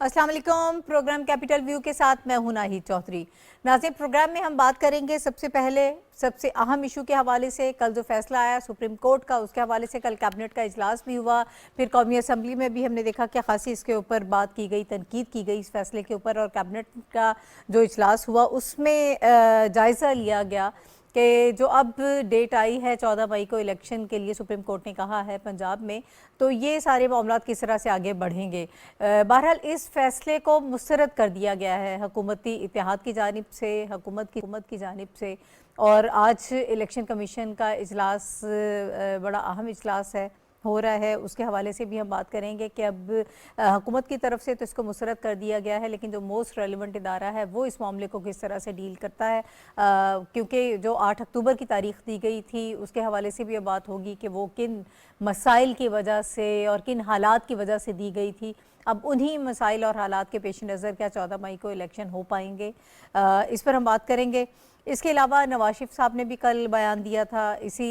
السلام علیکم۔ Programme capital view کے ساتھ میں ہوں ناہید چودھری۔ ناظرین، پروگرام میں ہم بات کریں گے سب سے پہلے سب سے اہم ایشو کے حوالے سے کل جو فیصلہ آیا سپریم کورٹ کا، اس کے حوالے سے کل کیبنٹ کا اجلاس بھی ہوا، پھر قومی اسمبلی میں بھی ہم نے دیکھا کہ خاصی اس کے اوپر بات کی گئی، تنقید کی گئی اس فیصلے کے اوپر، اور کیبنٹ کا جو اجلاس ہوا اس میں جائزہ لیا گیا کہ جو اب ڈیٹ آئی ہے 14 مئی کو الیکشن کے لیے، سپریم کورٹ نے کہا ہے پنجاب میں، تو یہ سارے معاملات کس طرح سے آگے بڑھیں گے۔ بہرحال اس فیصلے کو مسترد کر دیا گیا ہے حکومتی اتحاد کی جانب سے، حکومت کی جانب سے، اور آج الیکشن کمیشن کا اجلاس بڑا اہم اجلاس ہو رہا ہے، اس کے حوالے سے بھی ہم بات کریں گے کہ اب حکومت کی طرف سے تو اس کو مسترد کر دیا گیا ہے، لیکن جو موسٹ ریلیونٹ ادارہ ہے وہ اس معاملے کو کس طرح سے ڈیل کرتا ہے، کیونکہ جو 8 اکتوبر کی تاریخ دی گئی تھی اس کے حوالے سے بھی یہ بات ہوگی کہ وہ کن مسائل کی وجہ سے اور کن حالات کی وجہ سے دی گئی تھی۔ اب انہی مسائل اور حالات کے پیش نظر کیا 14 مئی کو الیکشن ہو پائیں گے، اس پر ہم بات کریں گے۔ اس کے علاوہ نواز شریف صاحب نے بھی کل بیان دیا تھا اسی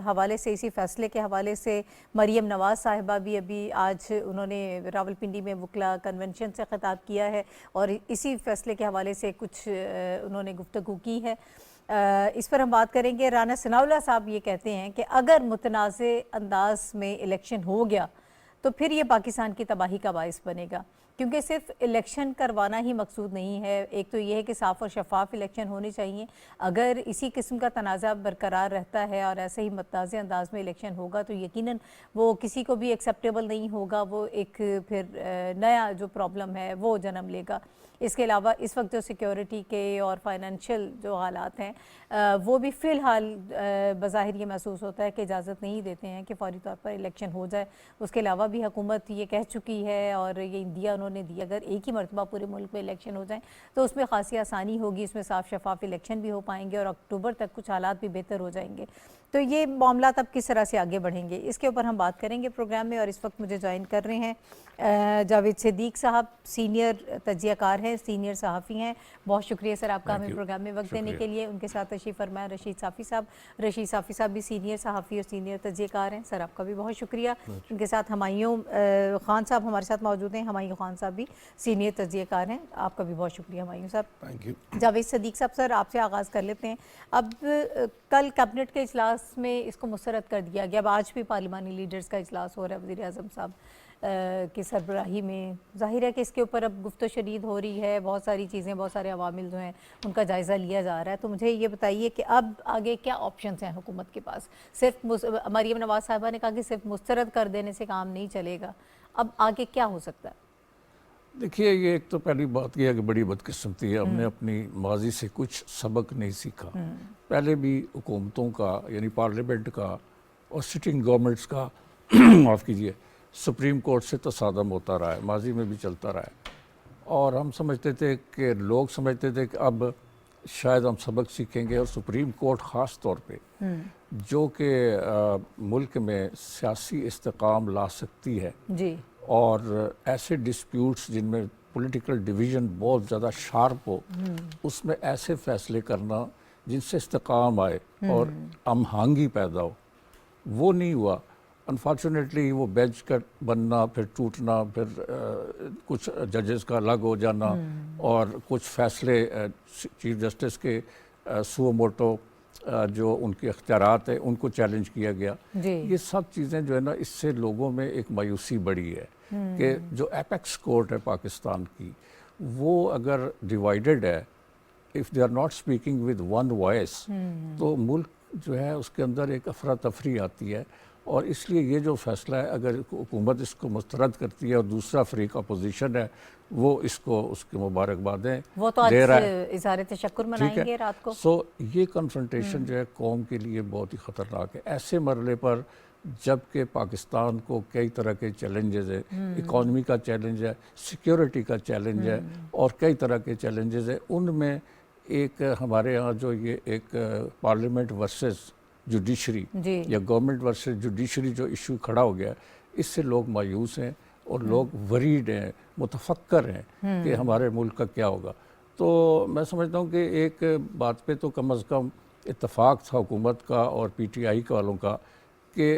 حوالے سے، اسی فیصلے کے حوالے سے۔ مریم نواز صاحبہ بھی ابھی آج انہوں نے راولپنڈی میں وکلا کنونشن سے خطاب کیا ہے اور اسی فیصلے کے حوالے سے کچھ انہوں نے گفتگو کی ہے، اس پر ہم بات کریں گے۔ رانا ثناءاللہ صاحب یہ کہتے ہیں کہ اگر متنازع انداز میں الیکشن ہو گیا تو پھر یہ پاکستان کی تباہی کا باعث بنے گا، کیونکہ صرف الیکشن کروانا ہی مقصود نہیں ہے۔ ایک تو یہ ہے کہ صاف اور شفاف الیکشن ہونے چاہیے، اگر اسی قسم کا تنازع برقرار رہتا ہے اور ایسے ہی متنازع انداز میں الیکشن ہوگا تو یقیناً وہ کسی کو بھی ایکسیپٹیبل نہیں ہوگا، وہ ایک پھر نیا جو پرابلم ہے وہ جنم لے گا۔ اس کے علاوہ اس وقت جو سیکیورٹی کے اور فائنینشیل جو حالات ہیں وہ بھی فی الحال بظاہر یہ محسوس ہوتا ہے کہ اجازت نہیں دیتے ہیں کہ فوری طور پر الیکشن ہو جائے۔ اس کے علاوہ بھی حکومت یہ کہہ چکی ہے اور یہ اندیا انہوں نے دیا، اگر ایک ہی مرتبہ پورے ملک میں الیکشن ہو جائیں تو اس میں خاصی آسانی ہوگی، اس میں صاف شفاف الیکشن بھی ہو پائیں گے اور اکتوبر تک کچھ حالات بھی بہتر ہو جائیں گے۔ تو یہ معاملات اب کس طرح سے آگے بڑھیں گے، اس کے اوپر ہم بات کریں گے پروگرام میں، اور اس وقت مجھے جوائن کر رہے ہیں جاوید صدیق صاحب، سینئر تجزیہ کار ہیں، سینئر صحافی ہیں۔ بہت شکریہ سر آپ کا ہمیں پروگرام میں وقت دینے کے لیے۔ ان کے ساتھ تشریف فرمائیں رشید صافی صاحب بھی سینئر صحافی اور سینئر تجزیہ کار ہیں، سر آپ کا بھی بہت شکریہ۔ ان کے ساتھ ہمایوں خان صاحب ہمارے ساتھ موجود ہیں، ہمایوں خان صاحب بھی سینئر تجزیہ کار ہیں، آپ کا بھی بہت شکریہ ہمایوں صاحب۔ جاوید صدیق صاحب، سر آپ سے آغاز کر لیتے ہیں۔ اب کل کیبنٹ کے اجلاس میں اس کو مسترد کر دیا گیا، اب آج بھی پارلیمانی لیڈرز کا اجلاس ہو رہا ہے وزیر اعظم صاحب کی سربراہی میں۔ ظاہر ہے کہ اس کے اوپر اب گفت و شنید ہو رہی ہے، بہت ساری چیزیں، بہت سارے عوامل جو ہیں ان کا جائزہ لیا جا رہا ہے۔ تو مجھے یہ بتائیے کہ اب آگے کیا آپشنز ہیں حکومت کے پاس؟ صرف مریم نواز صاحبہ نے کہا کہ صرف مسترد کر دینے سے کام نہیں چلے گا، اب آگے کیا ہو سکتا ہے؟ دیکھیے، یہ ایک تو پہلی بات یہ ہے کہ بڑی بدقسمتی ہے، ہم نے اپنی ماضی سے کچھ سبق نہیں سیکھا۔ پہلے بھی حکومتوں کا، یعنی پارلیمنٹ کا اور سٹنگ گورنمنٹس کا معاف کیجیے، سپریم کورٹ سے تصادم ہوتا رہا ہے، ماضی میں بھی چلتا رہا ہے، اور ہم سمجھتے تھے کہ لوگ سمجھتے تھے کہ اب شاید ہم سبق سیکھیں گے، اور سپریم کورٹ خاص طور پہ جو کہ ملک میں سیاسی استحکام لا سکتی ہے جی، اور ایسے ڈسپیوٹس جن میں پولیٹیکل ڈویژن بہت زیادہ شارپ ہو، اس میں ایسے فیصلے کرنا جن سے استحکام آئے اور ہم آہنگی پیدا ہو، وہ نہیں ہوا۔ انفارچونیٹلی وہ بینچ کا بننا، پھر ٹوٹنا، پھر کچھ ججز کا الگ ہو جانا، اور کچھ فیصلے چیف جسٹس کے سو موٹو جو ان کے اختیارات ہیں ان کو چیلنج کیا گیا۔ یہ سب چیزیں جو ہے نا، اس سے لوگوں میں ایک مایوسی بڑھی ہے کہ جو ایپیکس کورٹ ہے پاکستان کی، وہ اگر ڈیوائیڈڈ ہے، if they are not speaking with one voice، تو ملک جو ہے اس کے اندر ایک افراتفری آتی ہے، اور اس لیے یہ جو فیصلہ ہے، اگر حکومت اس کو مسترد کرتی ہے اور دوسرا فریق اپوزیشن ہے وہ اس کو اس کی مبارکبادیں وہ تو آج دے رہا ہے، اظہار تشکر منائیں گے رات کو۔ سو یہ کنفرنٹیشن جو ہے قوم کے لیے بہت ہی خطرناک ہے ایسے مرحلے پر، جب کہ پاکستان کو کئی طرح کے چیلنجز ہیں، اکانومی کا چیلنج ہے، سیکیورٹی کا چیلنج ہے، اور کئی طرح کے چیلنجز ہیں۔ ان میں ایک ہمارے ہاں جو یہ ایک پارلیمنٹ ورسز جوڈیشری یا گورنمنٹ ورسز جوڈیشری جو ایشو کھڑا ہو گیا، اس سے لوگ مایوس ہیں اور لوگ وریڈ ہیں، متفکر ہیں کہ ہمارے ملک کا کیا ہوگا۔ تو میں سمجھتا ہوں کہ ایک بات پہ تو کم از کم اتفاق تھا حکومت کا اور پی ٹی آئی والوں کا، کہ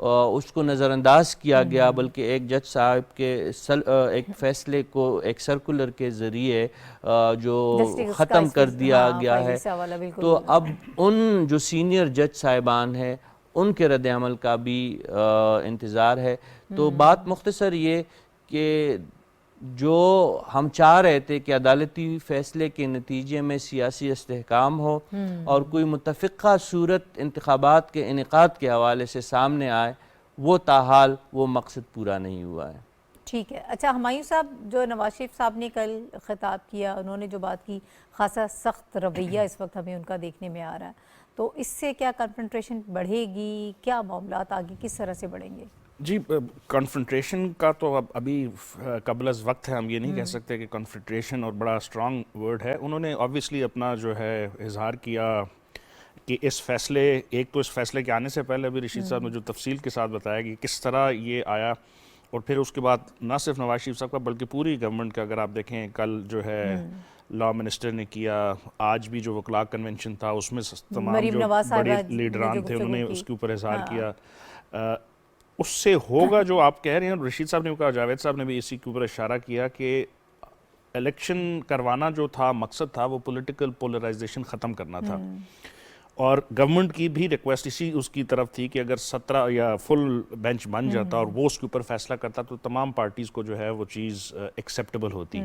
اس کو نظر انداز کیا گیا، بلکہ ایک جج صاحب کے ایک فیصلے کو ایک سرکولر کے ذریعے جو ختم کر دیا گیا ہے. تو اب ان جو سینئر جج صاحبان ہیں ان کے رد عمل کا بھی انتظار ہے. تو بات مختصر یہ کہ جو ہم چاہ رہے تھے کہ عدالتی فیصلے کے نتیجے میں سیاسی استحکام ہو اور کوئی متفقہ صورت انتخابات کے انعقاد کے حوالے سے سامنے آئے، وہ تاحال وہ مقصد پورا نہیں ہوا ہے. ٹھیک ہے. اچھا ہمایوں صاحب، جو نواز شریف صاحب نے کل خطاب کیا، انہوں نے جو بات کی، خاصا سخت رویہ اس وقت ہمیں ان کا دیکھنے میں آ رہا ہے، تو اس سے کیا کنفرنٹریشن بڑھے گی؟ کیا معاملات آگے کس طرح سے بڑھیں گے؟ جی کنفرنٹریشن کا تو ابھی قبل از وقت ہے، ہم یہ نہیں کہہ سکتے کہ کنفرنٹریشن اور بڑا اسٹرانگ ورڈ ہے. انہوں نے آبویسلی اپنا جو ہے اظہار کیا کہ اس فیصلے، ایک تو اس فیصلے کے آنے سے پہلے ابھی رشید صاحب نے جو تفصیل کے ساتھ بتایا کہ کس طرح یہ آیا، اور پھر اس کے بعد نہ صرف نواز شریف صاحب کا بلکہ پوری گورنمنٹ کا، اگر آپ دیکھیں کل جو ہے لا منسٹر نے کیا، آج بھی جو وکلاء کنونشن تھا اس میں تمام جو بڑے لیڈران تھے انہوں نے اس کے اوپر اظہار کیا. اس سے ہوگا جو آپ کہہ رہے ہیں، رشید صاحب نے کہا، جاوید صاحب نے بھی اسی کے اوپر اشارہ کیا کہ الیکشن کروانا جو تھا مقصد تھا وہ پولیٹیکل پولرائزیشن ختم کرنا تھا، اور گورنمنٹ کی بھی ریکویسٹ اسی اس کی طرف تھی کہ اگر 17 یا فل بینچ بن جاتا اور وہ اس کے اوپر فیصلہ کرتا تو تمام پارٹیز کو جو ہے وہ چیز ایکسیپٹیبل ہوتی.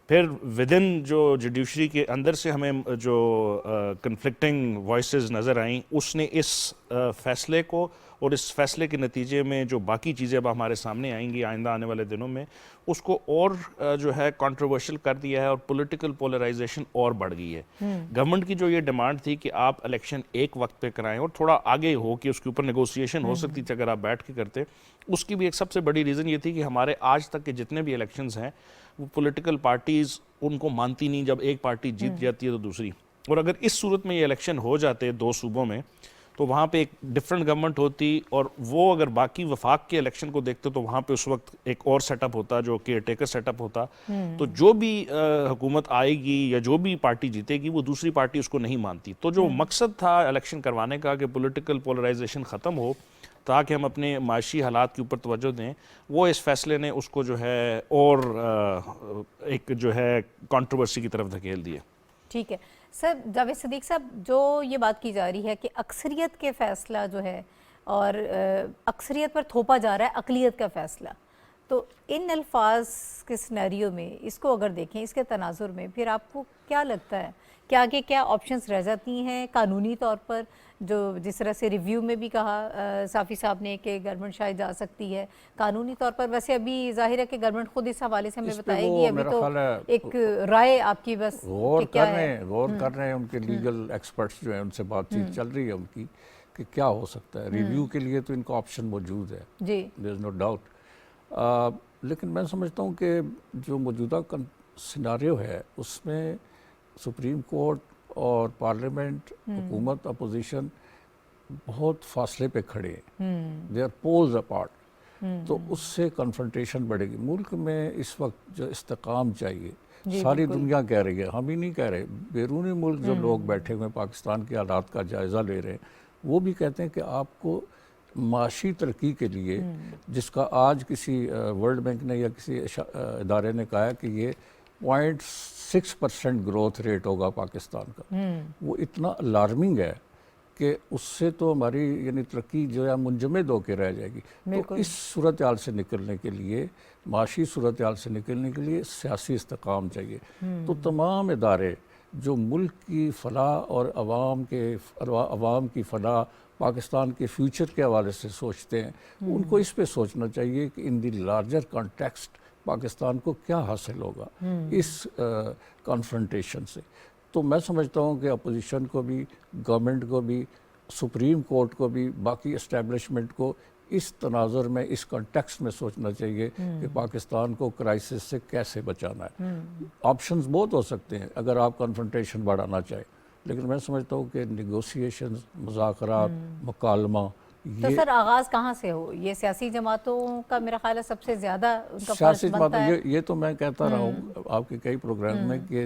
پھر ودن جو جوڈیشری کے اندر سے ہمیں جو کنفلکٹنگ وائسز نظر آئیں، اس نے اس فیصلے کو اور اس فیصلے کے نتیجے میں جو باقی چیزیں اب ہمارے سامنے آئیں گی آئندہ آنے والے دنوں میں، اس کو اور جو ہے کنٹروورشل کر دیا ہے اور پولیٹیکل پولرائزیشن اور بڑھ گئی ہے. گورنمنٹ کی جو یہ ڈیمانڈ تھی کہ آپ الیکشن ایک وقت پہ کرائیں اور تھوڑا آگے ہو کہ اس کے اوپر نیگوسیشن ہو سکتی تھی اگر آپ بیٹھ کے کرتے، اس کی بھی ایک سب سے بڑی ریزن یہ تھی کہ ہمارے آج تک کے جتنے بھی الیکشنز ہیں وہ پولیٹیکل پارٹیز ان کو مانتی نہیں، جب ایک پارٹی جیت جاتی ہے تو دوسری. اور اگر اس صورت میں یہ الیکشن ہو جاتے 2 صوبوں میں تو وہاں پہ ایک ڈیفرنٹ گورنمنٹ ہوتی، اور وہ اگر باقی وفاق کے الیکشن کو دیکھتے تو وہاں پہ اس وقت ایک اور سیٹ اپ ہوتا جو کیئر ٹیکر سیٹ اپ ہوتا. تو جو بھی حکومت آئے گی یا جو بھی پارٹی جیتے گی وہ دوسری پارٹی اس کو نہیں مانتی. تو جو مقصد تھا الیکشن کروانے کا کہ پولیٹیکل پولرائزیشن ختم ہو تاکہ ہم اپنے معاشی حالات کے اوپر توجہ دیں، وہ اس فیصلے نے اس کو جو ہے اور ایک جو ہے کنٹروورسی کی طرف دھکیل دیا. ٹھیک ہے سر. جاوید صدیق صاحب، جو یہ بات کی جا رہی ہے کہ اکثریت کے فیصلہ جو ہے اور اکثریت پر تھوپا جا رہا ہے اقلیت کا فیصلہ، تو ان الفاظ کے سینیریو میں اس کو اگر دیکھیں، اس کے تناظر میں، پھر آپ کو کیا لگتا ہے کہ آگے کیا آپشنز رہ جاتی ہیں قانونی طور پر؟ جو جس طرح سے ریویو میں بھی کہا صافی صاحب نے کہ گورنمنٹ شاید جا سکتی ہے قانونی طور پر، ویسے ابھی ظاہر ہے کہ گورنمنٹ خود اس حوالے سے ہمیں بتائے گی، ابھی تو ایک رائے آپ کی بس غور کر رہے ہیں ان کے لیگل ایکسپرٹس جو ہیں ان سے بات چیت چل رہی ہے ان کی کہ کیا ہو سکتا ہے. ریویو کے لیے تو ان کا آپشن موجود ہے، جی، دیر از نو ڈاؤٹ. لیکن میں سمجھتا ہوں کہ جو موجودہ سیناریو ہے اس میں سپریم کورٹ اور پارلیمنٹ، حکومت، اپوزیشن بہت فاصلے پہ کھڑے ہیں، دے آر پولز اپارٹ. تو اس سے کنفرنٹیشن بڑھے گی. ملک میں اس وقت جو استحکام چاہیے، ساری دنیا کہہ رہی ہے، ہم ہی نہیں کہہ رہے، بیرونی ملک جو لوگ بیٹھے ہوئے پاکستان کے حالات کا جائزہ لے رہے ہیں وہ بھی کہتے ہیں کہ آپ کو معاشی ترقی کے لیے، جس کا آج کسی ورلڈ بینک نے یا کسی ادارے نے کہا ہے کہ یہ 0.6% گروتھ ریٹ ہوگا پاکستان کا، وہ اتنا الارمنگ ہے کہ اس سے تو ہماری یعنی ترقی جو ہے منجمد ہو کے رہ جائے گی. تو اس صورتحال سے نکلنے کے لیے، معاشی صورتحال سے نکلنے کے لیے سیاسی استحکام چاہیے. تو تمام ادارے جو ملک کی فلاح اور عوام کی فلاح، پاکستان کے فیوچر کے حوالے سے سوچتے ہیں، ان کو اس پہ سوچنا چاہیے کہ ان دی لارجر کانٹیکسٹ پاکستان کو کیا حاصل ہوگا اس کنفرنٹیشن سے. تو میں سمجھتا ہوں کہ اپوزیشن کو بھی، گورنمنٹ کو بھی، سپریم کورٹ کو بھی، باقی اسٹیبلشمنٹ کو اس تناظر میں، اس کنٹیکسٹ میں سوچنا چاہیے کہ پاکستان کو کرائسس سے کیسے بچانا ہے. آپشنز بہت ہو سکتے ہیں اگر آپ کنفرنٹیشن بڑھانا چاہیں، لیکن میں سمجھتا ہوں کہ نیگوسیشنز، مذاکرات، مکالمہ، تو سر آغاز کہاں سے ہو؟ یہ سیاسی جماعتوں کا میرا خیال ہے سب سے زیادہ ان کا فرض سیاسی بنتا ہے. یہ تو میں کہتا رہا ہوں آپ کے کئی پروگرام میں کہ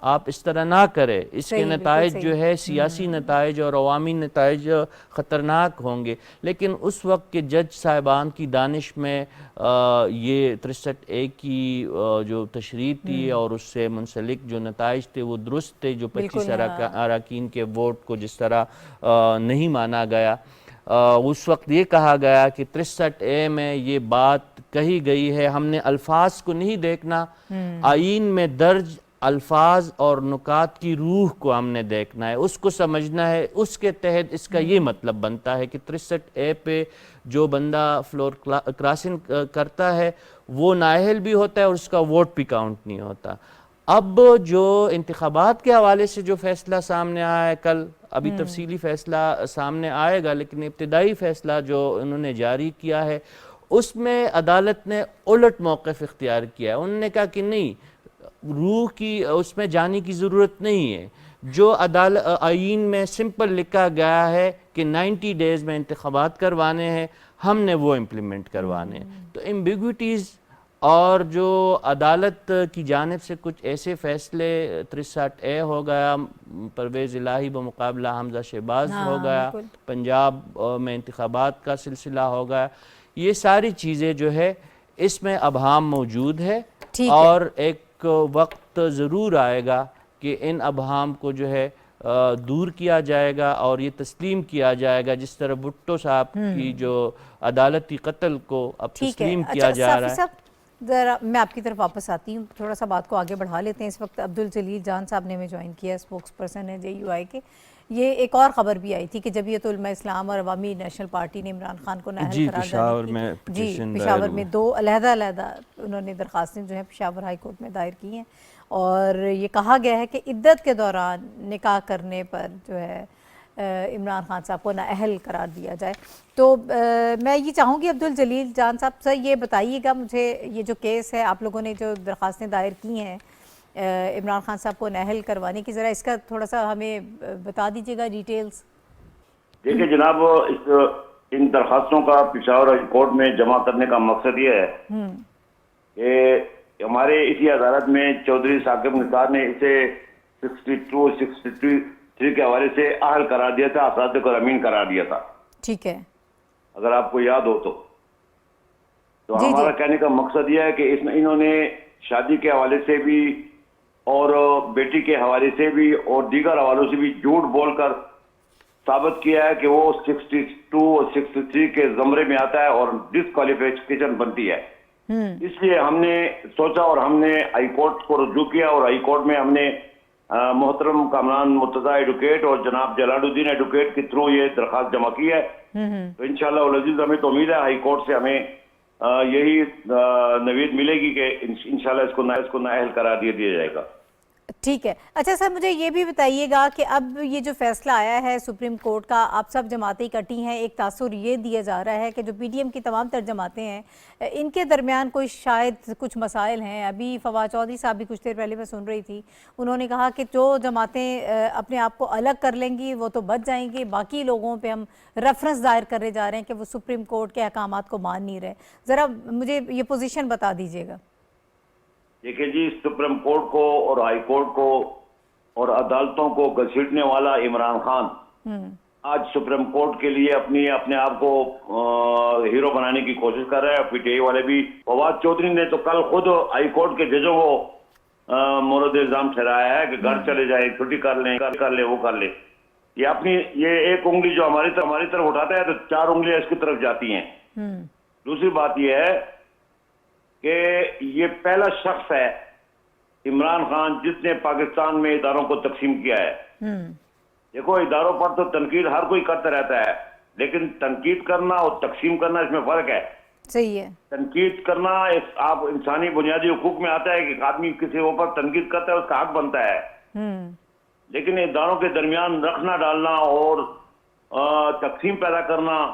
آپ اس طرح نہ کریں، اس کے صحیح، بالکل نتائج صحیح۔ جو ہے سیاسی نتائج اور عوامی نتائج خطرناک ہوں گے۔ لیکن اس وقت کے جج صاحبان کی دانش میں یہ 63A کی جو تشریح تھی اور اس سے منسلک جو نتائج تھے وہ درست تھے، جو 25 اراکین کے ووٹ کو جس طرح نہیں مانا گیا۔ اس وقت یہ کہا گیا کہ 63A میں یہ بات کہی گئی ہے، ہم نے الفاظ کو نہیں دیکھنا، آئین میں درج الفاظ اور نکات کی روح کو ہم نے دیکھنا ہے، اس کو سمجھنا ہے، اس کے تحت اس کا یہ مطلب بنتا ہے کہ 63A پہ جو بندہ فلور کراسنگ کرتا ہے وہ نااہل بھی ہوتا ہے اور اس کا ووٹ بھی کاؤنٹ نہیں ہوتا۔ اب جو انتخابات کے حوالے سے جو فیصلہ سامنے آیا ہے کل، ابھی تفصیلی فیصلہ سامنے آئے گا، لیکن ابتدائی فیصلہ جو انہوں نے جاری کیا ہے اس میں عدالت نے الٹ موقف اختیار کیا ہے۔ انہوں نے کہا کہ نہیں، روح کی اس میں جانے کی ضرورت نہیں ہے، جو آئین میں سمپل لکھا گیا ہے کہ 90 ڈیز میں انتخابات کروانے ہیں، ہم نے وہ امپلیمنٹ کروانے ہیں۔ تو ایمبیگوٹیز اور جو عدالت کی جانب سے کچھ ایسے فیصلے 63A ہو گیا، پرویز الہی بمقابلہ حمزہ شہباز ہو گیا، پنجاب میں انتخابات کا سلسلہ ہو گیا، یہ ساری چیزیں جو ہے اس میں ابہام موجود ہے، اور ایک وقت ضرور آئے گا کہ ان ابہام کو جو ہے دور کیا جائے گا اور یہ تسلیم کیا جائے گا، جس طرح بھٹو صاحب کی جو عدالتی قتل کو اب تسلیم کیا جا رہا ہے۔ ذرا میں آپ کی طرف واپس آتی ہوں، تھوڑا سا بات کو آگے بڑھا لیتے ہیں۔ اس وقت عبدالجلیل جان صاحب نے ہمیں جوائن کیا ہے، اسپوکس پرسن ہے JUI کے۔ یہ ایک اور خبر بھی آئی تھی کہ جمعیت علماء اسلام اور عوامی نیشنل پارٹی نے عمران خان کو نااہل قرار دینے کی پشاور میں 2 علیحدہ انہوں نے درخواستیں جو ہیں پشاور ہائی کورٹ میں دائر کی ہیں، اور یہ کہا گیا ہے کہ عدت کے دوران نکاح کرنے پر جو ہے عمران خان صاحب کو نااہل قرار دیا جائے۔ تو میں یہ چاہوں گی عبدالجلیل جان صاحب سے یہ بتائیے گا مجھے، یہ جو کیس ہے آپ لوگوں نے جو درخواستیں دائر کی ہیں عمران خان صاحب کو نااہل کروانے کی، ذرا اس کا تھوڑا سا ہمیں بتا دیجیے گا ڈیٹیلز۔ دیکھیں جناب، ان درخواستوں کا پشاور ہائی کورٹ میں جمع کرنے کا مقصد یہ ہے کہ ہمارے اسی عدالت میں چودھری ثاقب نثار نے اسے 62 63 کے حوالے سے اہل قرار دیا تھا، اصادق اور امین قرار دیا تھا، ٹھیک ہے، اگر آپ کو یاد ہو تو ہمارا کہنے کا مقصد یہ ہے کہ اس میں انہوں نے شادی کے حوالے سے بھی اور بیٹی کے حوالے سے بھی اور دیگر حوالوں سے بھی جھوٹ بول کر ثابت کیا ہے کہ وہ 62 اور 63 کے زمرے میں آتا ہے اور ڈسکوالیفیکیشن بنتی ہے۔ اس لیے ہم نے سوچا اور ہم نے ہائی کورٹ کو رجوع کیا، اور ہائی کورٹ میں ہم نے محترم کامران مرتضیٰ ایڈوکیٹ اور جناب جلال الدین ایڈوکیٹ کے تھرو یہ درخواست جمع کی ہے۔ تو انشاءاللہ العزیز ہمیں تو امید ہے ہائی کورٹ سے ہمیں یہی نوید ملے گی کہ انشاءاللہ اس کو نااہل قرار دیا جائے گا۔ ٹھیک ہے، اچھا سر مجھے یہ بھی بتائیے گا کہ اب یہ جو فیصلہ آیا ہے سپریم کورٹ کا، آپ سب جماعتیں اکٹھی ہیں، ایک تاثر یہ دیا جا رہا ہے کہ جو PDM کی تمام تر جماعتیں ہیں ان کے درمیان کوئی شاید کچھ مسائل ہیں۔ ابھی فواد چودھری صاحب بھی کچھ دیر پہلے میں سن رہی تھی، انہوں نے کہا کہ جو جماعتیں اپنے آپ کو الگ کر لیں گی وہ تو بچ جائیں گی، باقی لوگوں پہ ہم ریفرنس دائر کرنے جا رہے ہیں کہ وہ سپریم کورٹ کے احکامات کو مان نہیں رہے۔ ذرا مجھے یہ پوزیشن بتا دیجیے گا۔ دیکھیں جی، سپریم کورٹ کو اور ہائی کورٹ کو اور عدالتوں کو گھسیٹنے والا عمران خان آج سپریم کورٹ کے لیے اپنے آپ کو ہیرو بنانے کی کوشش کر رہا ہے۔ PTI والے بھی، فواد چودھری نے تو کل خود ہائی کورٹ کے ججوں کو مورد الزام ٹھہرایا ہے کہ گھر چلے جائیں، چھٹی کر لیں، وہ کر لیں۔ یہ ایک انگلی جو ہماری طرف اٹھاتا ہے تو 4 انگلیاں اس کی طرف جاتی ہیں۔ دوسری بات یہ ہے کہ یہ پہلا شخص ہے عمران خان جس نے پاکستان میں اداروں کو تقسیم کیا ہے۔ دیکھو، اداروں پر تو تنقید ہر کوئی کرتا رہتا ہے، لیکن تنقید کرنا اور تقسیم کرنا اس میں فرق ہے۔ صحیح ہے، تنقید کرنا آپ انسانی بنیادی حقوق میں آتا ہے کہ آدمی کسی اوپر تنقید کرتا ہے، اس کا حق بنتا ہے، لیکن اداروں کے درمیان رکھنا ڈالنا اور تقسیم پیدا کرنا،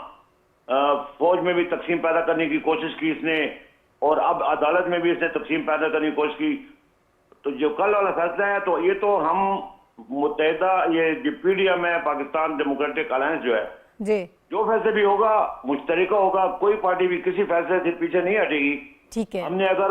فوج میں بھی تقسیم پیدا کرنے کی کوشش کی اس نے، اور اب عدالت میں بھی اس نے تقسیم پیدا کرنے کی کوشش کی۔ تو جو کل والا فیصلہ ہے تو یہ تو ہم متحدہ یہ PDM ہے، پاکستان ڈیموکریٹک الائنس جو ہے، جو فیصلے بھی ہوگا مشترکہ ہوگا، کوئی پارٹی بھی کسی فیصلے سے پیچھے نہیں ہٹے گی۔ ٹھیک ہے، ہم نے اگر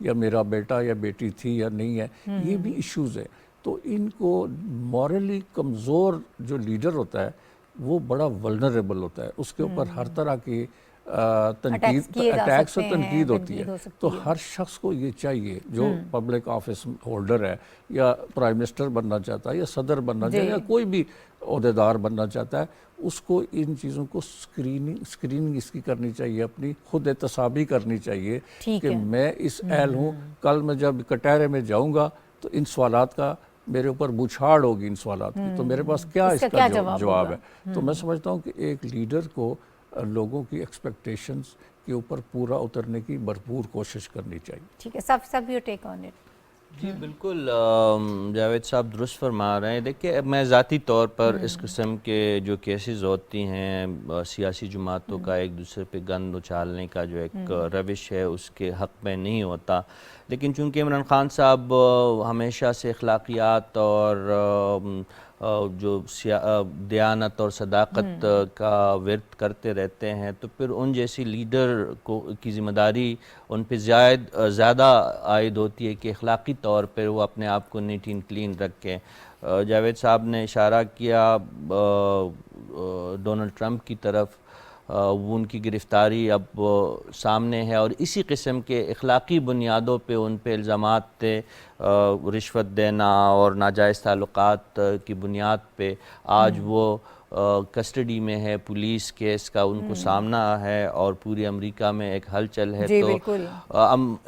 یا میرا بیٹا یا بیٹی تھی یا نہیں ہے، یہ بھی ایشوز ہیں. تو ان کو مورلی کمزور جو لیڈر ہوتا ہے وہ بڑا ولنریبل ہوتا ہے، اس کے اوپر ہر طرح کی تنقید، اٹیکس اور تنقید ہوتی ہے. تو ہر شخص کو یہ چاہیے جو پبلک آفس ہولڈر ہے یا پرائم منسٹر بننا چاہتا ہے یا صدر بننا چاہتا ہے یا کوئی بھی عہدیدار بننا چاہتا ہے، اس کو ان چیزوں کو اسکریننگ اس کی کرنی چاہیے، اپنی خود احتسابی کرنی چاہیے کہ میں اس اہل ہوں. کل میں جب کٹہرے میں جاؤں گا تو ان سوالات کا میرے اوپر بوچھاڑ ہوگی ان سوالات کی، تو میرے پاس کیا اس کا جواب ہے. تو میں سمجھتا ہوں کہ ایک لیڈر کو لوگوں کی ایکسپیکٹیشنز کے اوپر پورا اترنے کی بھرپور کوشش کرنی چاہیے. ٹھیک ہے، سب یور ٹیک آن اٹ. جی بالکل، جاوید صاحب درست فرما رہے ہیں. دیکھیے میں ذاتی طور پر اس قسم کے جو کیسز ہوتی ہیں سیاسی جماعتوں کا ایک دوسرے پہ گند اچھالنے کا جو ایک روش ہے اس کے حق میں نہیں ہوتا، لیکن چونکہ عمران خان صاحب ہمیشہ سے اخلاقیات اور جو دیانت اور صداقت کا ورد کرتے رہتے ہیں، تو پھر ان جیسی لیڈر کی ذمہ داری ان پہ زیادہ عائد ہوتی ہے کہ اخلاقی طور پر وہ اپنے آپ کو نیٹ اینڈ کلین رکھیں. جاوید صاحب نے اشارہ کیا ڈونلڈ ٹرمپ کی طرف، وہ ان کی گرفتاری اب سامنے ہے اور اسی قسم کے اخلاقی بنیادوں پہ ان پہ الزامات تھے، رشوت دینا اور ناجائز تعلقات کی بنیاد پہ. آج وہ کسٹڈی میں ہے، پولیس کیس کا ان کو سامنا ہے اور پوری امریکہ میں ایک ہلچل ہے. تو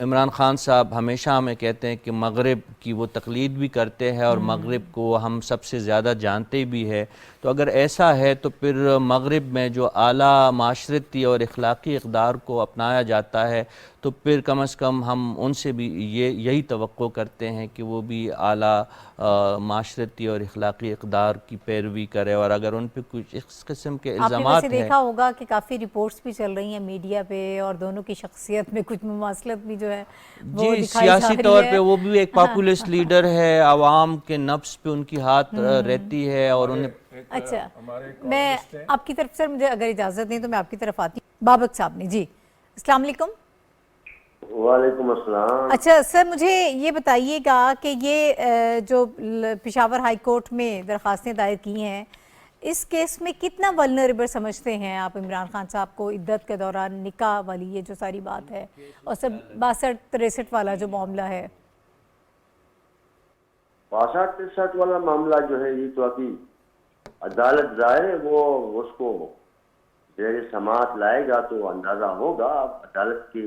عمران خان صاحب ہمیشہ ہمیں کہتے ہیں کہ مغرب کی وہ تقلید بھی کرتے ہیں اور مغرب کو ہم سب سے زیادہ جانتے بھی ہے. تو اگر ایسا ہے تو پھر مغرب میں جو اعلیٰ معاشرتی اور اخلاقی اقدار کو اپنایا جاتا ہے تو پھر کم از کم ہم ان سے بھی یہی توقع کرتے ہیں کہ وہ بھی اعلیٰ معاشرتی اور اخلاقی اقدار کی پیروی کرے. اور اگر ان پہ کچھ اس قسم کے الزامات آپ نے دیکھا ہوگا کہ کافی رپورٹس بھی چل رہی ہیں میڈیا پہ اور دونوں کی شخصیت میں کچھ مماثلت بھی جو ہے وہ جی دکھائی جا رہی ہے. سیاسی طور پہ وہ بھی ایک پاپولسٹ لیڈر ہے، عوام کے نفس پہ ان کی ہاتھ رہتی ہے اور انہیں. اچھا، میں آپ کی طرف، سر مجھے اگر اجازت دیں تو میں آپ کی طرف آتی ہوں. بابک صاحب نے، جی السلام علیکم. وعلیکم السلام. اچھا سر، مجھے یہ بتائیے گا کہ یہ جو پشاور ہائی کورٹ میں درخواستیں دائر کی ہیں، اس کیس میں کتنا ولنریبل سمجھتے ہیں آپ عمران خان صاحب کو؟ عدت کے دوران نکاح والی یہ جو ساری بات ہے اور سب 62-63 والا جو معاملہ ہے. 62-63 والا معاملہ جو ہے یہ تو ابھی عدالت ظاہر ہے وہ اس کو زیر سماعت لائے گا تو اندازہ ہوگا. عدالت کے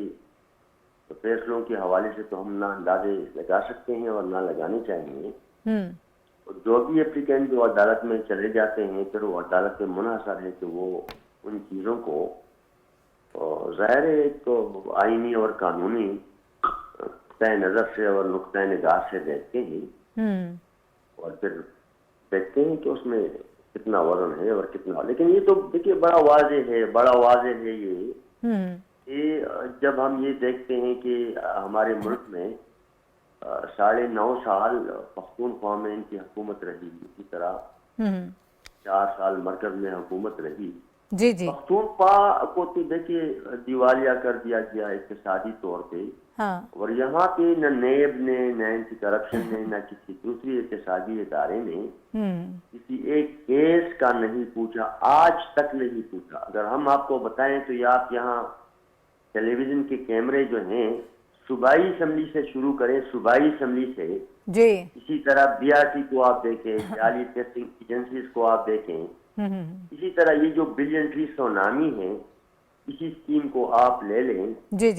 فیصلوں کے حوالے سے تو ہم نہ اندازے لگا سکتے ہیں اور نہ لگانے چاہیے. جو بھی اپلیکینٹ جو عدالت میں چلے جاتے ہیں پھر وہ عدالت میں منحصر ہے کہ وہ ان چیزوں کو ظاہر ہے ایک آئینی اور قانونی نقطۂ نظر سے اور نقطۂ نگاہ سے دیکھتے ہیں اور پھر دیکھتے ہیں کہ اس میں کتنا وزن ہے اور کتنا. لیکن یہ تو دیکھیے بڑا واضح ہے یہ جب ہم یہ دیکھتے ہیں کہ ہمارے ملک میں 9.5 سال پختونخوا میں ان کی حکومت رہی، اسی طرح 4 سال مرکز میں حکومت رہی. جی پختونخوا کو تو دیکھیے دیوالیہ کر دیا گیا اقتصادی طور پہ، اور یہاں پہ نہ نیب نے، نہ اینٹی کرپشن نے، نہ کسی دوسری اقتصادی ادارے نے کسی ایک کیس کا نہیں پوچھا، آج تک نہیں پوچھا. اگر ہم آپ کو بتائیں تو یہ آپ یہاں ٹیلی ویژن کے کیمرے جو ہیں صوبائی اسمبلی سے شروع کریں، صوبائی اسمبلی سے جی، اسی طرح BRT کو آپ دیکھیں، جعلی ٹیسٹنگ ایجنسیز کو آپ دیکھیں، اسی طرح یہ جو بلین ٹری سونامی ہے اسی اسکیم کو آپ لے لیں. جی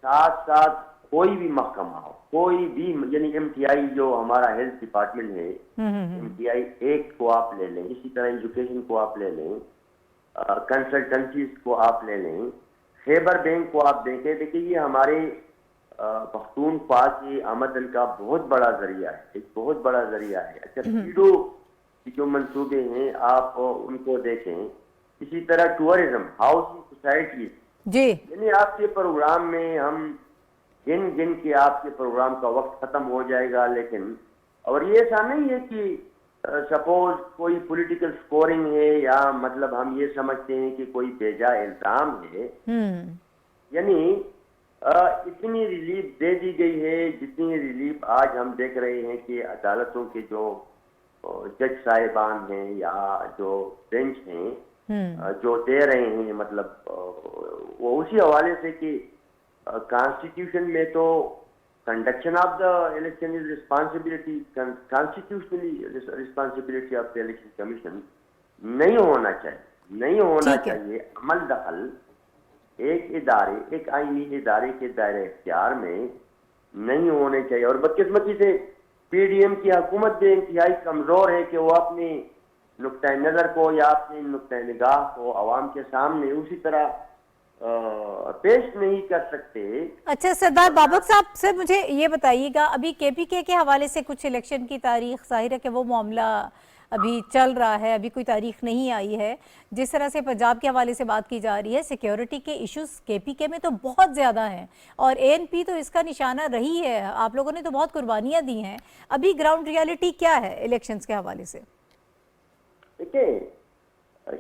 ساتھ ساتھ کوئی بھی محکمہ ہو، کوئی بھی، یعنی MTI جو ہمارا ہیلتھ ڈپارٹمنٹ ہے، MTI ایکٹ کو آپ لے لیں، اسی طرح ایجوکیشن کو آپ لے لیں، کنسلٹنسیز کو آپ لے لیں، خیبر بینک کو آپ دیکھیں یہ ہمارے پختونخوا کی آمدن کا بہت بڑا ذریعہ ہے، ایک بہت بڑا ذریعہ ہے. اچھا، سیڈو کی جو منصوبے ہیں آپ ان کو دیکھیں، اسی طرح ٹورزم، ہاؤسنگ سوسائٹیز. یعنی آپ کے پروگرام میں ہم گن کے آپ کے پروگرام کا وقت ختم ہو جائے گا. لیکن اور یہ ایسا نہیں ہے کہ سپوز کوئی پولیٹیکل سکورنگ ہے یا مطلب ہم یہ سمجھتے ہیں کہ کوئی بے جا الزام ہے. یعنی اتنی ریلیف دے دی گئی ہے جتنی ریلیف آج ہم دیکھ رہے ہیں کہ عدالتوں کے جو جج صاحبان ہیں یا جو بینچ ہیں جو دے رہے ہیں، مطلب وہ اسی حوالے سے کہ کانسٹیٹیوشن میں تو conduction of the election is responsibility, constitutionally responsibility of the election commission نہیں ہونا چاہیے عمل دخل ایک آئینی ادارے کے دائرہ اختیار میں نہیں ہونے چاہیے. اور بدقسمتی سے پی ڈی ایم کی حکومت بھی انتہائی کمزور ہے کہ وہ اپنی نقطۂ نظر کو یا اپنی نقطۂ نگاہ کو عوام کے سامنے اسی طرح پیش نہیں کر سکتے. اچھا سردار بابک صاحب سے مجھے یہ بتائیے گا، ابھی کے پی کے حوالے سے کچھ الیکشن کی تاریخ، ظاہر ہے کہ وہ معاملہ ابھی چل رہا ہے، ابھی کوئی تاریخ نہیں آئی ہے. جس طرح سے پنجاب کے حوالے سے بات کی جا رہی ہے، سیکیورٹی کے ایشوز کے پی کے میں تو بہت زیادہ ہیں اور اے این پی تو اس کا نشانہ رہی ہے. آپ لوگوں نے تو بہت قربانیاں دی ہیں. ابھی گراؤنڈ ریالٹی کیا ہے الیکشنز کے حوالے سے؟ دیکھیں،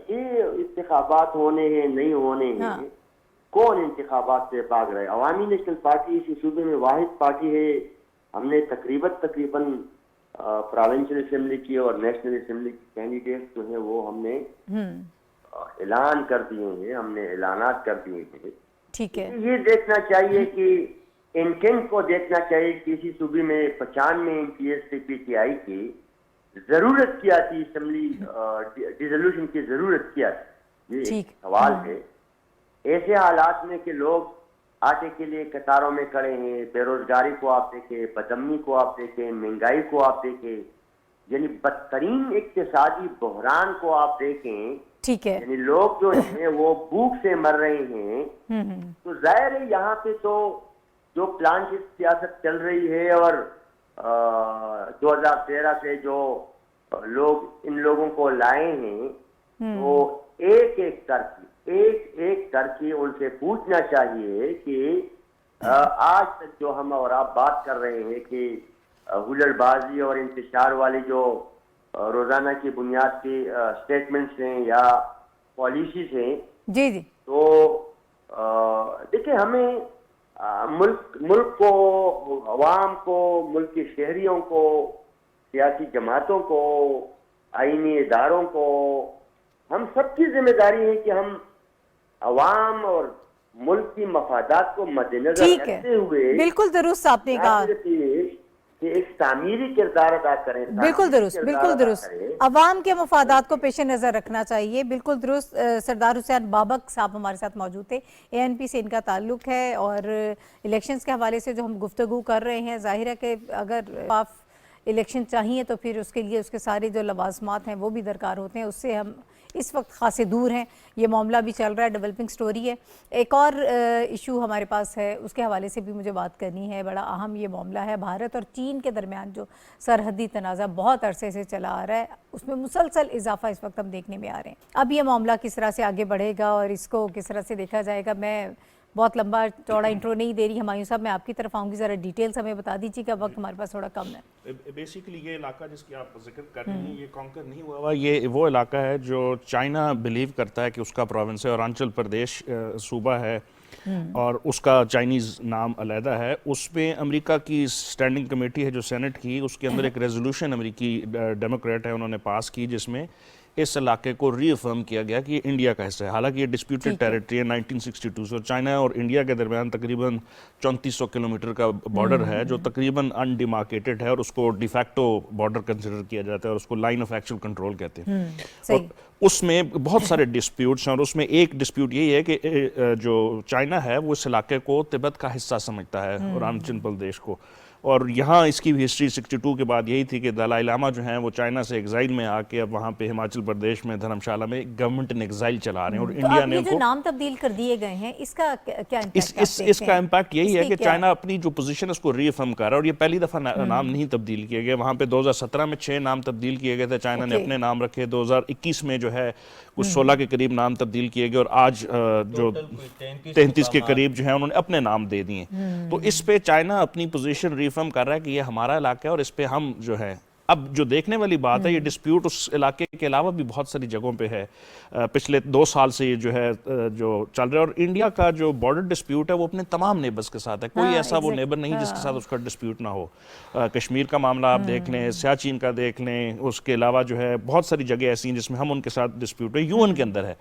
یہ انتخابات ہونے ہیں نہیں ہونے ہیں، کون انتخابات سے بھاگ رہے؟ عوامی نیشنل پارٹی اس صوبے میں واحد پارٹی ہے. ہم نے تقریباً پروونشل اسمبلی کی اور نیشنل اسمبلی کی کینڈیڈیٹ جو ہیں وہ ہم نے اعلان کر دیے ہیں، ہم نے اعلانات کر دیے ہیں. ٹھیک ہے، یہ دیکھنا چاہیے کہ انٹینٹ کو دیکھنا چاہیے کہ اسی صوبے میں 95 MPs سے پی ٹی آئی کی ضرورت کیا تھی، اسمبلی ڈیزولوشن کی ضرورت کیا تھی. یہ ایک سوال ہے. ایسے حالات میں کہ لوگ آٹے کے لیے قطاروں میں کھڑے ہیں، بے روزگاری کو آپ دیکھیں، بدامنی کو آپ دیکھیں، مہنگائی کو آپ دیکھیں، یعنی بدترین اقتصادی بحران کو آپ دیکھیں، ٹھیک ہے، یعنی لوگ جو ہیں وہ بھوک سے مر رہے ہیں. تو ظاہر ہے یہاں پہ تو جو پلان کی سیاست چل رہی ہے اور 2013 سے جو لوگ ان لوگوں کو لائے ہیں، تو ایک کر کے ان سے پوچھنا چاہیے کہ آج تک جو ہم اور آپ بات کر رہے ہیں کہ ہلڑ بازی اور انتشار والی جو روزانہ کی بنیاد کی سٹیٹمنٹس ہیں یا پالیسیز ہیں، جی تو دیکھیں ہمیں ملک کو، عوام کو، ملک کے شہریوں کو، سیاسی جماعتوں کو، آئینی اداروں کو، ہم سب کی ذمہ داری ہے کہ ہم عوام اور ملک کی مفادات کو مد نظر رکھتے ہوئے بالکل درست آپ نے کہا کہ ایک تعمیری کردار ادا کریں. بالکل درست عوام کے مفادات کو پیش نظر رکھنا چاہیے. بالکل درست. سردار حسین بابک صاحب ہمارے ساتھ موجود تھے، اے این پی سے ان کا تعلق ہے اور الیکشنز کے حوالے سے جو ہم گفتگو کر رہے ہیں، ظاہر ہے کہ اگر آپ الیکشن چاہیے تو پھر اس کے لیے اس کے سارے جو لوازمات ہیں وہ بھی درکار ہوتے ہیں. اس سے ہم اس وقت خاصے دور ہیں. یہ معاملہ بھی چل رہا ہے، ڈیولپنگ سٹوری ہے. ایک اور ایشو ہمارے پاس ہے، اس کے حوالے سے بھی مجھے بات کرنی ہے. بڑا اہم یہ معاملہ ہے، بھارت اور چین کے درمیان جو سرحدی تنازع بہت عرصے سے چلا آ رہا ہے، اس میں مسلسل اضافہ اس وقت ہم دیکھنے میں آ رہے ہیں. اب یہ معاملہ کس طرح سے آگے بڑھے گا اور اس کو کس طرح سے دیکھا جائے گا، میں بہت لمبا چوڑا انٹرو نہیں دے رہی. ہمایوں صاحب میں آپ کی طرف آؤں گی، ذرا ڈیٹیلز ہمیں بتا دیجیے گا، وقت ہمارے پاس تھوڑا کم ہے. بیسیکلی یہ علاقہ جس کی آپ ذکر کر رہی ہیں، یہ کانکر نہیں ہوا ہوا. یہ وہ علاقہ ہے جو چائنا بلیو کرتا ہے کہ اس کا پروونس ہے، اروناچل پردیش صوبہ ہے اور اس کا چائنیز نام علیحدہ ہے. اس پہ امریکہ کی اسٹینڈنگ کمیٹی ہے جو سینٹ کی، اس کے اندر ایک ریزولوشن امریکی ڈیموکریٹ ہے انہوں نے پاس کی، جس میں اس علاقے کو ری افرم کیا گیا کہ یہ انڈیا کا حصہ ہے. حالانکہ یہ ڈسپیوٹڈ ٹیریٹری ہے 1962 سے، اور چائنا اور انڈیا کے درمیان تقریباً 3400 کلومیٹر کا بارڈر ہے جو تقریباً انڈیمارکیٹڈ ہے، اور اس کو ڈیفیکٹو بارڈر کنسیڈر کیا جاتا ہے اور اس کو لائن آف ایکچوئل کنٹرول کہتے ہیں. اور اس میں بہت سارے ڈسپیوٹس ہیں، اور اس میں ایک ڈسپیوٹ یہی ہے کہ جو چائنا ہے وہ اس علاقے کو تبت کا حصہ سمجھتا ہے، اروناچل پردیش کو. اور یہاں اس کی بھی ہسٹری 62 کے بعد یہی تھی کہ دلائی لاما جو ہیں وہ چائنا سے ایگزائل میں آ کے اب وہاں پہ ہماچل پردیش میں دھرم شالہ میں گورنمنٹ ان ایگزائل چلا رہے ہیں، اور انڈیا نے ان کو جو نام تبدیل کر دیے گئے ہیں، اس کا کیا امپیکٹ؟ اس کا امپیکٹ یہی ہے کہ چائنا اپنی جو پوزیشن اس کو ری افرم کر رہا ہے، اور یہ پہلی دفعہ نام نہیں تبدیل کیے گئے. وہاں پہ 2017 میں 6 نام تبدیل کیے گئے تھے، چائنا نے اپنے نام رکھے. 2021 میں جو ہے کچھ 16 کے قریب نام تبدیل کیے گئے، اور آج جو 33 کے قریب جو ہیں انہوں نے اپنے نام دے دیے. تو اس پہ چائنا اپنی پوزیشن ری افرم کر رہا ہے کہ یہ ہمارا علاقہ ہے اور اس پہ ہم جو ہے اب جو دیکھنے والی بات ہے یہ ڈسپیوٹ اس علاقے کے علاوہ بھی بہت ساری جگہوں پہ ہے. پچھلے 2 سال سے یہ جو ہے جو چل رہا ہے. اور انڈیا کا جو بارڈر ڈسپیوٹ ہے وہ اپنے تمام نیبرز کے ساتھ ہے. کوئی ایسا وہ نیبر نہیں جس کے ساتھ اس کا ڈسپیوٹ نہ ہو. کشمیر کا معاملہ آپ دیکھ لیں, سیاچین کا دیکھ لیں, اس کے علاوہ جو ہے بہت ساری جگہ ایسی ہیں جس میں ہم ان کے ساتھ ڈسپیوٹ ہے, UN کے اندر ہے.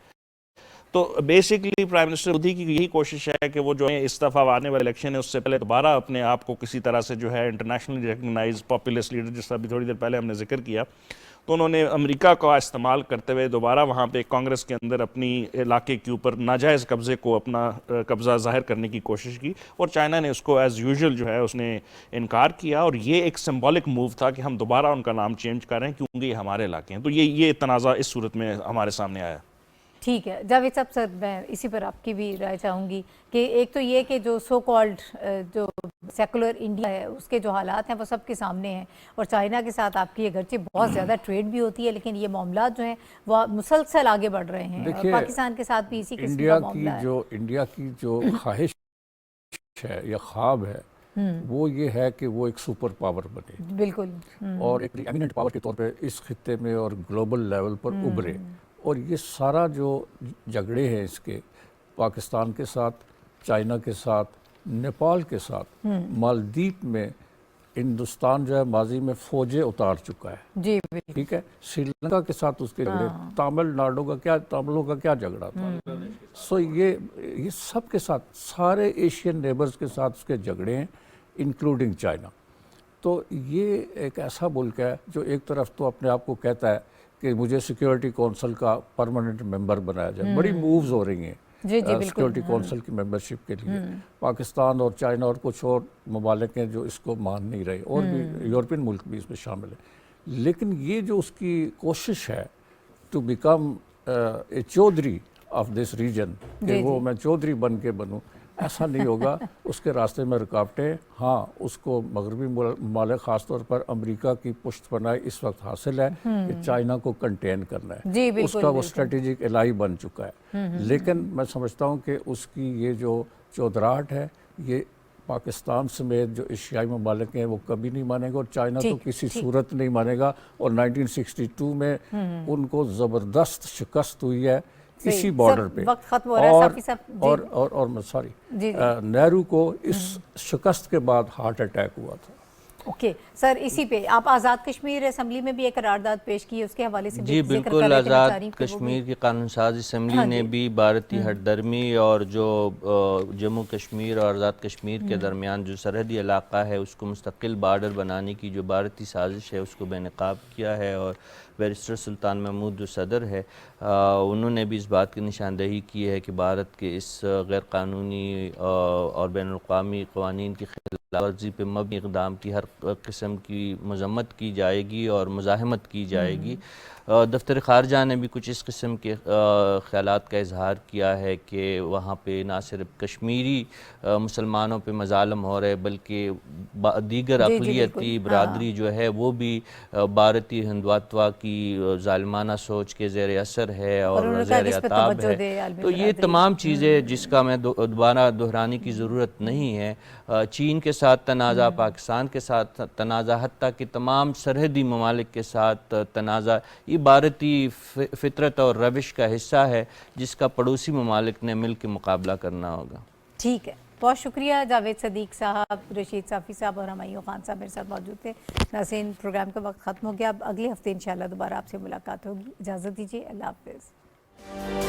تو بیسکلی پرائم منسٹر مودی کی یہی کوشش ہے کہ وہ جو ہے اس دفعہ آنے والے الیکشن ہے اس سے پہلے دوبارہ اپنے آپ کو کسی طرح سے جو ہے انٹرنیشنلی ریکگنائز پاپولسٹ لیڈر, جس طرح بھی تھوڑی دیر پہلے ہم نے ذکر کیا, تو انہوں نے امریکہ کا استعمال کرتے ہوئے دوبارہ وہاں پہ کانگریس کے اندر اپنی علاقے کے اوپر ناجائز قبضے کو اپنا قبضہ ظاہر کرنے کی کوشش کی. اور چائنا نے اس کو ایز یوزول جو ہے اس نے انکار کیا, اور یہ ایک سمبولک موو تھا کہ ہم دوبارہ ان کا نام چینج کر رہے ہیں کیونکہ یہ ہمارے علاقے ہیں. تو یہ تنازع اس صورت میں ہمارے سامنے آیا. ٹھیک ہے جاوید صاحب, سر میں اسی پر آپ کی بھی رائے چاہوں گی کہ ایک تو یہ کہ جو سو کالڈ جو سیکولر انڈیا ہے اس کے جو حالات ہیں وہ سب کے سامنے ہیں, اور چائنا کے ساتھ آپ کی اگرچہ بہت زیادہ ٹریڈ بھی ہوتی ہے لیکن یہ معاملات جو ہیں وہ مسلسل آگے بڑھ رہے ہیں, اور پاکستان کے ساتھ بھی اسی قسم کا معاملہ ہے. انڈیا کی جو خواہش ہے یا خواب ہے وہ یہ ہے کہ وہ ایک سپر پاور بنے, بالکل, اور ایک ایمیننٹ پاور کے طور پہ اس خطے میں اور گلوبل لیول پر ابھرے. اور یہ سارا جو جھگڑے ہیں اس کے پاکستان کے ساتھ, چائنا کے ساتھ, نیپال کے ساتھ, مالدیپ میں ہندوستان جو ہے ماضی میں فوجیں اتار چکا ہے. جی ٹھیک ہے, سری لنکا کے ساتھ اس کے جھگڑے, تاملوں کا کیا جھگڑا تھا. سو یہ سب کے ساتھ سارے ایشین نیبرز کے ساتھ اس کے جھگڑے ہیں انکلوڈنگ چائنا. تو یہ ایک ایسا ملک ہے جو ایک طرف تو اپنے آپ کو کہتا ہے کہ مجھے سیکیورٹی کونسل کا پرماننٹ ممبر بنایا جائے. بڑی مووز ہو رہی ہیں سیکیورٹی کونسل کی ممبرشپ کے لیے. پاکستان اور چائنا اور کچھ اور ممالک ہیں جو اس کو مان نہیں رہے, اور بھی یورپین ملک بھی اس میں شامل ہیں. لیکن یہ جو اس کی کوشش ہے to become a Chaudhary of this region, کہ وہ میں چودھری بن کے بنوں, ایسا نہیں ہوگا. اس کے راستے میں رکاوٹیں, ہاں اس کو مغربی ممالک خاص طور پر امریکہ کی پشت پناہی اس وقت حاصل ہے کہ چائنا کو کنٹین کرنا ہے. اس کا وہ اسٹریٹجک الائی بن چکا ہے. لیکن میں سمجھتا ہوں کہ اس کی یہ جو چودراہٹ ہے یہ پاکستان سمیت جو ایشیائی ممالک ہیں وہ کبھی نہیں مانے گا, اور چائنا تو کسی صورت نہیں مانے گا. اور 1962 میں ان کو زبردست شکست ہوئی ہے اسی بارڈر پہ, اور سوری نہرو کو اس شکست کے بعد ہارٹ اٹیک ہوا تھا. اوکے سر, اسی پہ آپ آزاد کشمیر اسمبلی میں بھی ایک قرارداد پیش کی, اس کے حوالے سے جی بالکل, آزاد کشمیر کی قانون ساز اسمبلی نے بھی بھارتی ہٹ درمی اور جو جموں کشمیر اور آزاد کشمیر کے درمیان جو سرحدی علاقہ ہے اس کو مستقل بارڈر بنانے کی جو بھارتی سازش ہے اس کو بے نقاب کیا ہے. اور بیرسٹر سلطان محمود جو صدر ہے انہوں نے بھی اس بات کی نشاندہی کی ہے کہ بھارت کے اس غیر قانونی اور بین الاقوامی قوانین کی خلاف ورزی پہ مبنی اقدام کی ہر قسم کی مذمت کی جائے گی اور مزاحمت کی جائے گی. دفتر خارجہ نے بھی کچھ اس قسم کے خیالات کا اظہار کیا ہے کہ وہاں پہ نہ صرف کشمیری مسلمانوں پہ مظالم ہو رہے بلکہ دیگر اقلیتی برادری جو ہے وہ بھی بھارتی ہندواتوا کی ظالمانہ سوچ کے زیر اثر ہے اور زیر عتاب ہے. تو یہ تمام چیزیں جس کا میں دوبارہ دہرانے کی ضرورت نہیں ہے. چین کے ساتھ تنازع, پاکستان کے ساتھ تنازع, حتیٰ کہ تمام سرحدی ممالک کے ساتھ تنازع, یہ بھارتی فطرت اور روش کا حصہ ہے جس کا پڑوسی ممالک نے مل کے مقابلہ کرنا ہوگا. ٹھیک ہے, بہت شکریہ جاوید صدیق صاحب, رشید صافی صاحب اور ہمایوں خان صاحب میرے ساتھ موجود تھے. ناظرین پروگرام کا وقت ختم ہو گیا, اب اگلے ہفتے انشاءاللہ دوبارہ آپ سے ملاقات ہوگی. اجازت دیجیے, اللہ حافظ.